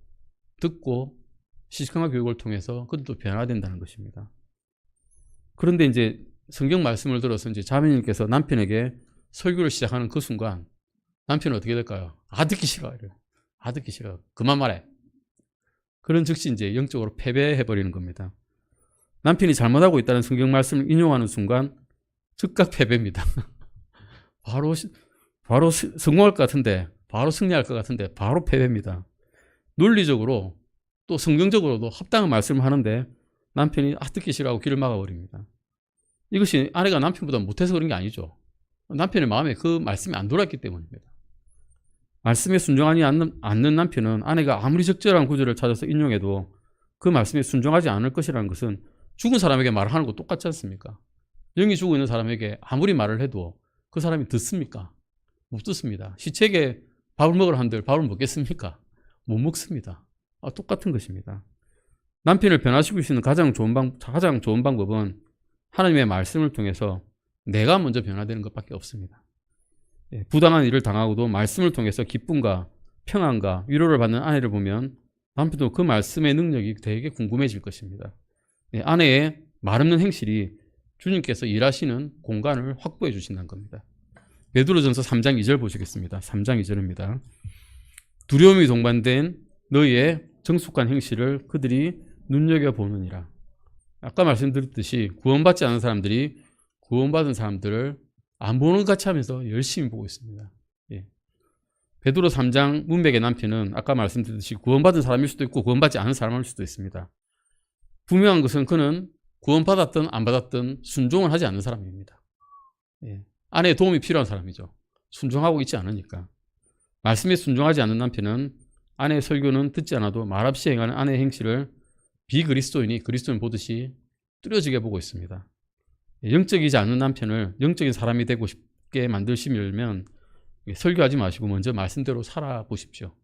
듣고 시스템화 교육을 통해서 그들도 변화된다는 것입니다. 그런데 이제 성경 말씀을 들어서 이제 자매님께서 남편에게 설교를 시작하는 그 순간 남편은 어떻게 될까요? 듣기 싫어. 듣기 싫어. 그만 말해. 그런 즉시 이제 영적으로 패배해버리는 겁니다. 남편이 잘못하고 있다는 성경 말씀을 인용하는 순간 즉각 패배입니다. 바로 성공할 것 같은데, 바로 승리할 것 같은데 바로 패배입니다. 논리적으로 또 성경적으로도 합당한 말씀을 하는데 남편이 듣기 싫어하고 귀를 막아버립니다. 이것이 아내가 남편보다 못해서 그런 게 아니죠. 남편의 마음에 그 말씀이 안 돌았기 때문입니다. 말씀에 순종하지 않는 남편은 아내가 아무리 적절한 구절을 찾아서 인용해도 그 말씀에 순종하지 않을 것이라는 것은 죽은 사람에게 말하는 거 똑같지 않습니까? 영이 죽어 있는 사람에게 아무리 말을 해도 그 사람이 듣습니까? 못 듣습니다. 시체에게 밥을 먹으라 한들 밥을 먹겠습니까? 못 먹습니다. 똑같은 것입니다. 남편을 변화시킬 수 있는 가장 좋은 방법은 하나님의 말씀을 통해서 내가 먼저 변화되는 것밖에 없습니다. 부당한 일을 당하고도 말씀을 통해서 기쁨과 평안과 위로를 받는 아내를 보면 남편도 그 말씀의 능력이 되게 궁금해질 것입니다. 아내의 말없는 행실이 주님께서 일하시는 공간을 확보해 주신다는 겁니다. 베드로전서 3장 2절 보시겠습니다. 3장 2절입니다. 두려움이 동반된 너희의 정숙한 행실을 그들이 눈여겨보느니라. 아까 말씀드렸듯이 구원받지 않은 사람들이 구원받은 사람들을 안 보는 것 같이 하면서 열심히 보고 있습니다. 베드로 3장 문맥의 남편은 아까 말씀드렸듯이 구원받은 사람일 수도 있고 구원받지 않은 사람일 수도 있습니다. 분명한 것은 그는 구원받았든 안 받았든 순종을 하지 않는 사람입니다. 아내의 도움이 필요한 사람이죠. 순종하고 있지 않으니까. 말씀에 순종하지 않는 남편은 아내의 설교는 듣지 않아도 말없이 행하는 아내의 행실을 비그리스도인이 그리스도인 보듯이 뚜려지게 보고 있습니다. 영적이지 않는 남편을 영적인 사람이 되고 싶게 만드시려면 설교하지 마시고 먼저 말씀대로 살아보십시오.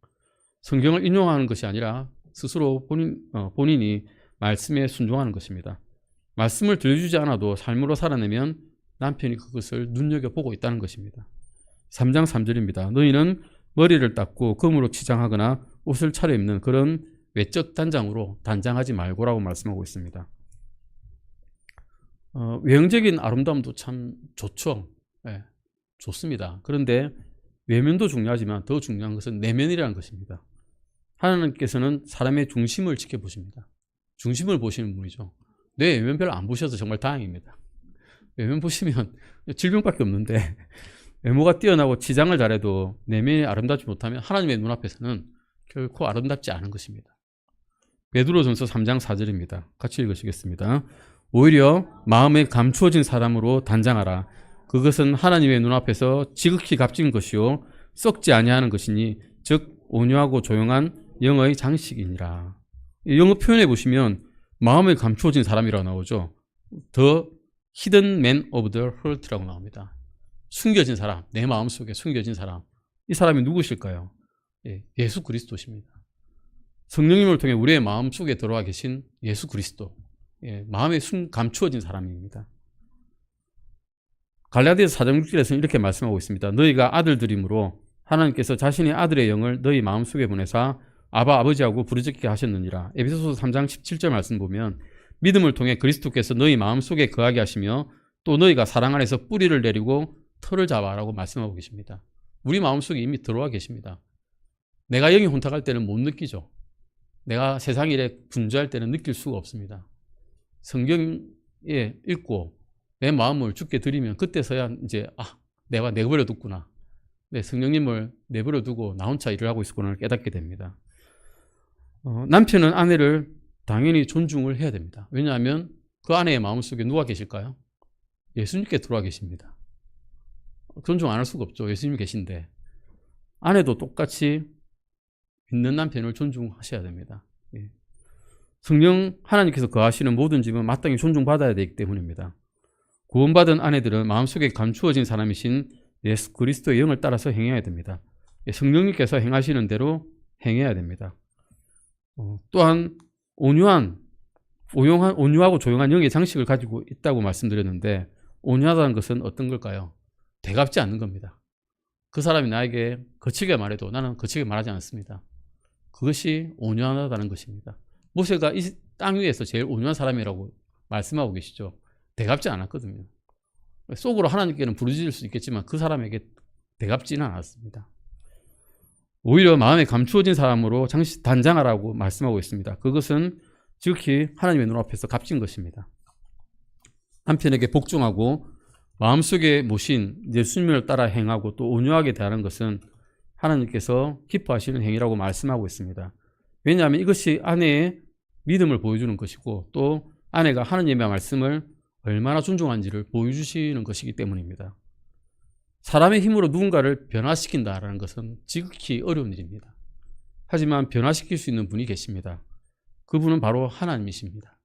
성경을 인용하는 것이 아니라 스스로 본인이 말씀에 순종하는 것입니다. 말씀을 들려주지 않아도 삶으로 살아내면 남편이 그것을 눈여겨보고 있다는 것입니다. 3장 3절입니다. 너희는 머리를 닦고 금으로 치장하거나 옷을 차려입는 그런 외적 단장으로 단장하지 말고라고 말씀하고 있습니다. 외형적인 아름다움도 참 좋죠. 좋습니다. 그런데 외면도 중요하지만 더 중요한 것은 내면이라는 것입니다. 하나님께서는 사람의 중심을 지켜보십니다. 중심을 보시는 분이죠. 내 외면 별로 안 보셔서 정말 다행입니다. 외면 보시면 질병밖에 없는데 외모가 뛰어나고 치장을 잘해도 내면이 아름답지 못하면 하나님의 눈앞에서는 결코 아름답지 않은 것입니다. 베드로전서 3장 4절입니다. 같이 읽으시겠습니다. 오히려 마음에 감추어진 사람으로 단장하라. 그것은 하나님의 눈앞에서 지극히 값진 것이요 썩지 아니하는 것이니 즉 온유하고 조용한 영의 장식이니라. 영어 표현해 보시면 마음에 감추어진 사람이라고 나오죠. The hidden man of the heart라고 나옵니다. 숨겨진 사람, 내 마음속에 숨겨진 사람. 이 사람이 누구실까요? 예수 그리스도십니다. 성령님을 통해 우리의 마음속에 들어와 계신 예수 그리스도. 마음에 감추어진 사람입니다. 갈라디아서 4장 6절에서는 이렇게 말씀하고 있습니다. 너희가 아들들이므로 하나님께서 자신의 아들의 영을 너희 마음속에 보내사 아바 아버지하고 부르짖게 하셨느니라. 에베소서 3장 17절 말씀 보면 믿음을 통해 그리스도께서 너희 마음속에 거하게 하시며 또 너희가 사랑 안에서 뿌리를 내리고 털을 잡아라고 말씀하고 계십니다. 우리 마음속에 이미 들어와 계십니다. 내가 영이 혼탁할 때는 못 느끼죠. 내가 세상 일에 분주할 때는 느낄 수가 없습니다. 성경에 읽고 내 마음을 주께 드리면 그때서야 이제 내가 내버려 뒀구나. 내 성령님을 내버려 두고 나 혼자 일을 하고 있었구나 깨닫게 됩니다. 남편은 아내를 당연히 존중을 해야 됩니다. 왜냐하면 그 아내의 마음속에 누가 계실까요? 예수님께 들어와 계십니다. 존중 안 할 수가 없죠. 예수님 계신데. 아내도 똑같이 믿는 남편을 존중하셔야 됩니다. 성령 하나님께서 거하시는 모든 집은 마땅히 존중받아야 되기 때문입니다. 구원받은 아내들은 마음속에 감추어진 사람이신 예수 그리스도의 영을 따라서 행해야 됩니다. 성령님께서 행하시는 대로 행해야 됩니다. 또한 온유하고 조용한 영의 장식을 가지고 있다고 말씀드렸는데, 온유하다는 것은 어떤 걸까요? 되갚지 않는 겁니다. 그 사람이 나에게 거칠게 말해도 나는 거칠게 말하지 않습니다. 그것이 온유하다는 것입니다. 모세가 이 땅 위에서 제일 온유한 사람이라고 말씀하고 계시죠. 되갚지 않았거든요. 속으로 하나님께는 부르짖을 수 있겠지만 그 사람에게 되갚지는 않았습니다. 오히려 마음에 감추어진 사람으로 단장하라고 말씀하고 있습니다. 그것은 지극히 하나님의 눈앞에서 값진 것입니다. 남편에게 복종하고 마음속에 모신 예수님을 따라 행하고 또 온유하게 대하는 것은 하나님께서 기뻐하시는 행위라고 말씀하고 있습니다. 왜냐하면 이것이 아내의 믿음을 보여주는 것이고 또 아내가 하나님의 말씀을 얼마나 존중하는지를 보여주시는 것이기 때문입니다. 사람의 힘으로 누군가를 변화시킨다는 것은 지극히 어려운 일입니다. 하지만 변화시킬 수 있는 분이 계십니다. 그분은 바로 하나님이십니다.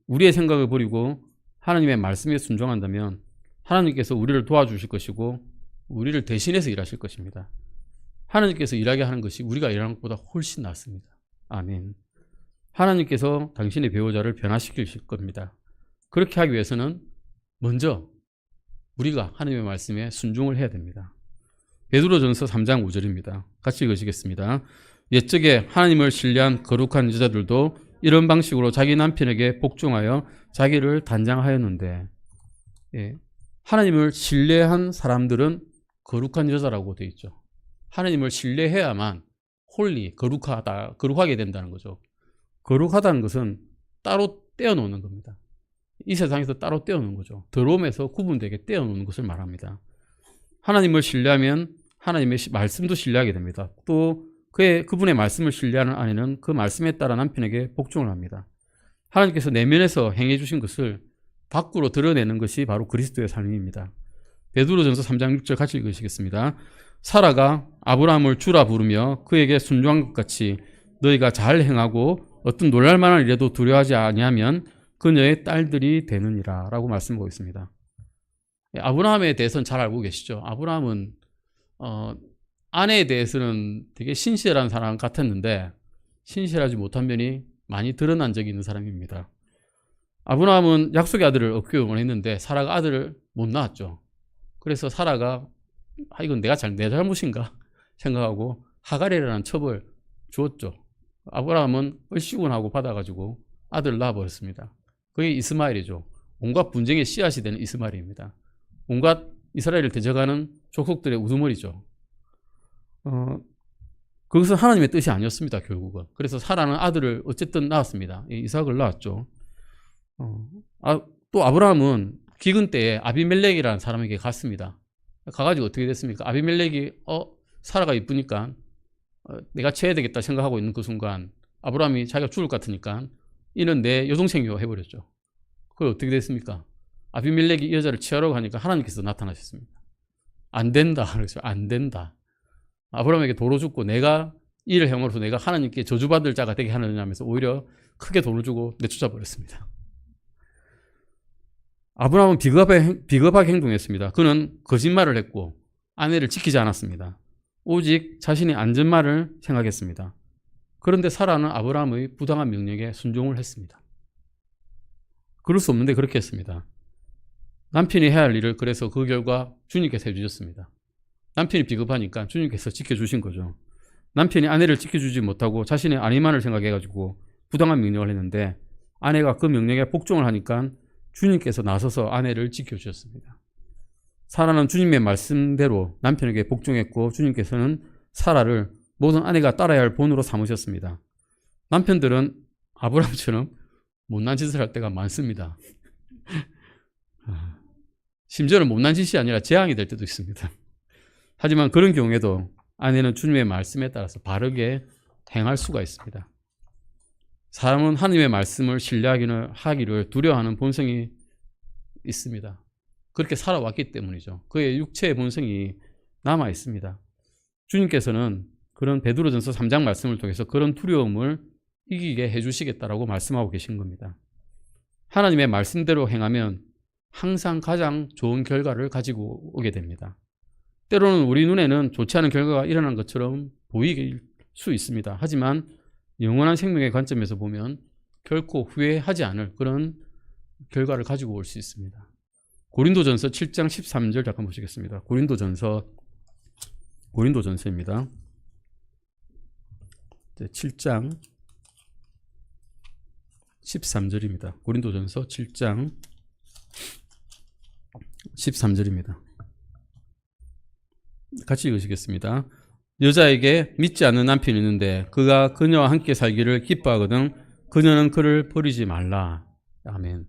우리의 생각을 버리고 하나님의 말씀에 순종한다면 하나님께서 우리를 도와주실 것이고 우리를 대신해서 일하실 것입니다. 하나님께서 일하게 하는 것이 우리가 일하는 것보다 훨씬 낫습니다. 아멘. 하나님께서 당신의 배우자를 변화시키실 겁니다. 그렇게 하기 위해서는 먼저 우리가 하나님의 말씀에 순종을 해야 됩니다. 베드로전서 3장 5절입니다. 같이 읽으시겠습니다. 옛적에 하나님을 신뢰한 거룩한 여자들도 이런 방식으로 자기 남편에게 복종하여 자기를 단장하였는데, 하나님을 신뢰한 사람들은 거룩한 여자라고 되어 있죠. 하나님을 신뢰해야만 거룩하게 된다는 거죠. 거룩하다는 것은 따로 떼어놓는 겁니다. 이 세상에서 따로 떼어놓는 거죠. 더러움에서 구분되게 떼어놓는 것을 말합니다. 하나님을 신뢰하면 하나님의 말씀도 신뢰하게 됩니다. 또 그분의 말씀을 신뢰하는 아내는 그 말씀에 따라 남편에게 복종을 합니다. 하나님께서 내면에서 행해 주신 것을 밖으로 드러내는 것이 바로 그리스도의 삶입니다. 베드로전서 3장 6절 같이 읽으시겠습니다. 사라가 아브라함을 주라 부르며 그에게 순종한 것 같이 너희가 잘 행하고 어떤 놀랄만한 일에도 두려워하지 아니하면 그녀의 딸들이 되느니라 라고 말씀하고 있습니다. 아브라함에 대해서는 잘 알고 계시죠. 아브라함은 아내에 대해서는 되게 신실한 사람 같았는데 신실하지 못한 면이 많이 드러난 적이 있는 사람입니다. 아브라함은 약속의 아들을 얻기 원했는데 사라가 아들을 못 낳았죠. 그래서 사라가 이건 내 잘못인가 생각하고 하갈이라는 첩을 주었죠. 아브라함은 얼씨군하고 받아가지고 아들을 낳아버렸습니다. 그게 이스마엘이죠. 온갖 분쟁의 씨앗이 되는 이스마엘입니다. 온갖 이스라엘을 대적하는 족속들의 우두머리죠. 그것은 하나님의 뜻이 아니었습니다. 결국은. 그래서 사라는 아들을 어쨌든 낳았습니다. 이삭을 낳았죠. 또 아브라함은 기근 때에 아비멜렉이라는 사람에게 갔습니다. 가가지고 어떻게 됐습니까? 아비멜렉이 사라가 이쁘니까 내가 채야 되겠다 생각하고 있는 그 순간 아브라함이 자기가 죽을 것 같으니까 이는 내 여동생이요 해버렸죠. 그걸 어떻게 됐습니까? 아비멜렉이 이 여자를 취하려고 하니까 하나님께서 나타나셨습니다. 안 된다. 그래서 안 된다. 아브라함에게 도로 줍고 내가 일을 행으로서 내가 하나님께 저주받을 자가 되게 하느냐면서 오히려 크게 돈을 주고 내쫓아 버렸습니다. 아브라함은 비겁하게 행동했습니다. 그는 거짓말을 했고 아내를 지키지 않았습니다. 오직 자신의 안전만을 생각했습니다. 그런데 사라는 아브라함의 부당한 명령에 순종을 했습니다. 그럴 수 없는데 그렇게 했습니다. 남편이 해야 할 일을 그래서 그 결과 주님께서 해주셨습니다. 남편이 비겁하니까 주님께서 지켜주신 거죠. 남편이 아내를 지켜주지 못하고 자신의 안위만을 생각해가지고 부당한 명령을 했는데 아내가 그 명령에 복종을 하니까 주님께서 나서서 아내를 지켜주셨습니다. 사라는 주님의 말씀대로 남편에게 복종했고 주님께서는 사라를 모든 아내가 따라야 할 본으로 삼으셨습니다. 남편들은 아브라함처럼 못난 짓을 할 때가 많습니다. 심지어는 못난 짓이 아니라 재앙이 될 때도 있습니다. 하지만 그런 경우에도 아내는 주님의 말씀에 따라서 바르게 행할 수가 있습니다. 사람은 하나님의 말씀을 신뢰하기를 두려워하는 본성이 있습니다. 그렇게 살아왔기 때문이죠. 그의 육체의 본성이 남아 있습니다. 주님께서는 그런 베드로전서 3장 말씀을 통해서 그런 두려움을 이기게 해주시겠다라고 말씀하고 계신 겁니다. 하나님의 말씀대로 행하면 항상 가장 좋은 결과를 가지고 오게 됩니다. 때로는 우리 눈에는 좋지 않은 결과가 일어난 것처럼 보일 수 있습니다. 하지만 영원한 생명의 관점에서 보면 결코 후회하지 않을 그런 결과를 가지고 올 수 있습니다. 고린도전서 7장 13절 잠깐 보시겠습니다. 고린도전서입니다. 7장 13절입니다. 고린도전서 7장 13절입니다. 같이 읽으시겠습니다. 여자에게 믿지 않는 남편이 있는데 그가 그녀와 함께 살기를 기뻐하거든 그녀는 그를 버리지 말라. 아멘.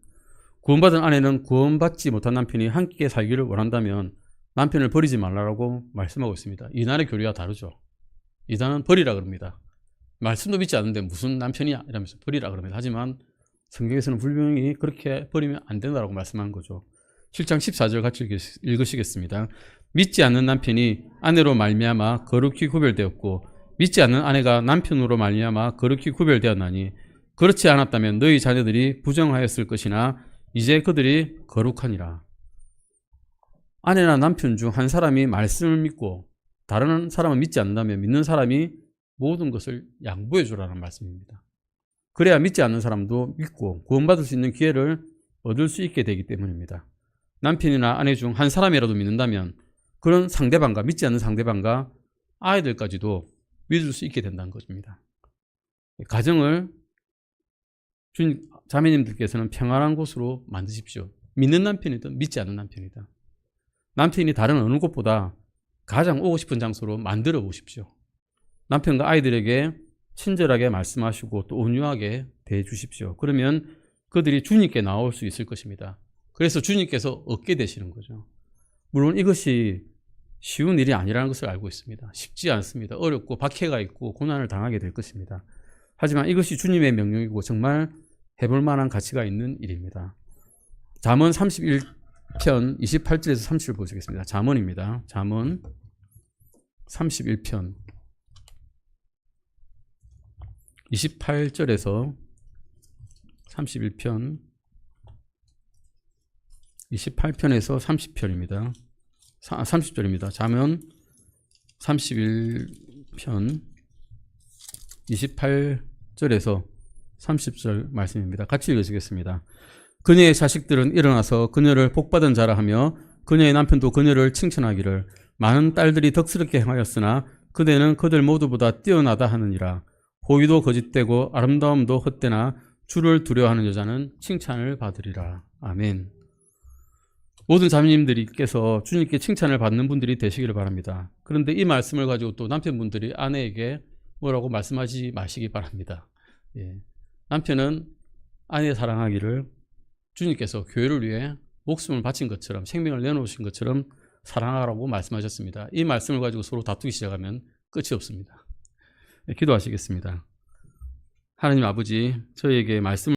구원받은 아내는 구원받지 못한 남편이 함께 살기를 원한다면 남편을 버리지 말라고 말씀하고 있습니다. 이단의 교리와 다르죠. 이단은 버리라 그럽니다. 말씀도 믿지 않는데 무슨 남편이야 이러면서 버리라 그럽니다. 하지만 성경에서는 분명히 그렇게 버리면 안 된다고 말씀한 거죠. 7장 14절 같이 읽으시겠습니다. 믿지 않는 남편이 아내로 말미암아 거룩히 구별되었고 믿지 않는 아내가 남편으로 말미암아 거룩히 구별되었나니 그렇지 않았다면 너희 자녀들이 부정하였을 것이나 이제 그들이 거룩하니라. 아내나 남편 중 한 사람이 말씀을 믿고 다른 사람은 믿지 않는다면 믿는 사람이 모든 것을 양보해 주라는 말씀입니다. 그래야 믿지 않는 사람도 믿고 구원받을 수 있는 기회를 얻을 수 있게 되기 때문입니다. 남편이나 아내 중 한 사람이라도 믿는다면 그런 상대방과 믿지 않는 상대방과 아이들까지도 믿을 수 있게 된다는 것입니다. 가정을 자매님들께서는 평안한 곳으로 만드십시오. 믿는 남편이든 믿지 않는 남편이든 남편이 다른 어느 곳보다 가장 오고 싶은 장소로 만들어 보십시오. 남편과 아이들에게 친절하게 말씀하시고 또 온유하게 대해 주십시오. 그러면 그들이 주님께 나올 수 있을 것입니다. 그래서 주님께서 얻게 되시는 거죠. 물론 이것이 쉬운 일이 아니라는 것을 알고 있습니다. 쉽지 않습니다. 어렵고 박해가 있고 고난을 당하게 될 것입니다. 하지만 이것이 주님의 명령이고 정말 해볼 만한 가치가 있는 일입니다. 잠언 31편 28절에서 30절 보시겠습니다. 잠언입니다. 잠언 31편 28절에서 31편 28편에서 30편입니다. 30절입니다. 잠언 31편 28절에서 30절 말씀입니다. 같이 읽으시겠습니다. 그녀의 자식들은 일어나서 그녀를 복받은 자라 하며 그녀의 남편도 그녀를 칭찬하기를 많은 딸들이 덕스럽게 행하였으나 그대는 그들 모두보다 뛰어나다 하느니라. 호의도 거짓되고 아름다움도 헛되나 주를 두려워하는 여자는 칭찬을 받으리라. 아멘. 모든 자매님들께서 주님께 칭찬을 받는 분들이 되시기를 바랍니다. 그런데 이 말씀을 가지고 또 남편분들이 아내에게 뭐라고 말씀하지 마시기 바랍니다. 예. 남편은 아내 사랑하기를 주님께서 교회를 위해 목숨을 바친 것처럼 생명을 내놓으신 것처럼 사랑하라고 말씀하셨습니다. 이 말씀을 가지고 서로 다투기 시작하면 끝이 없습니다. 네, 기도하시겠습니다. 하나님 아버지, 저희에게 말씀을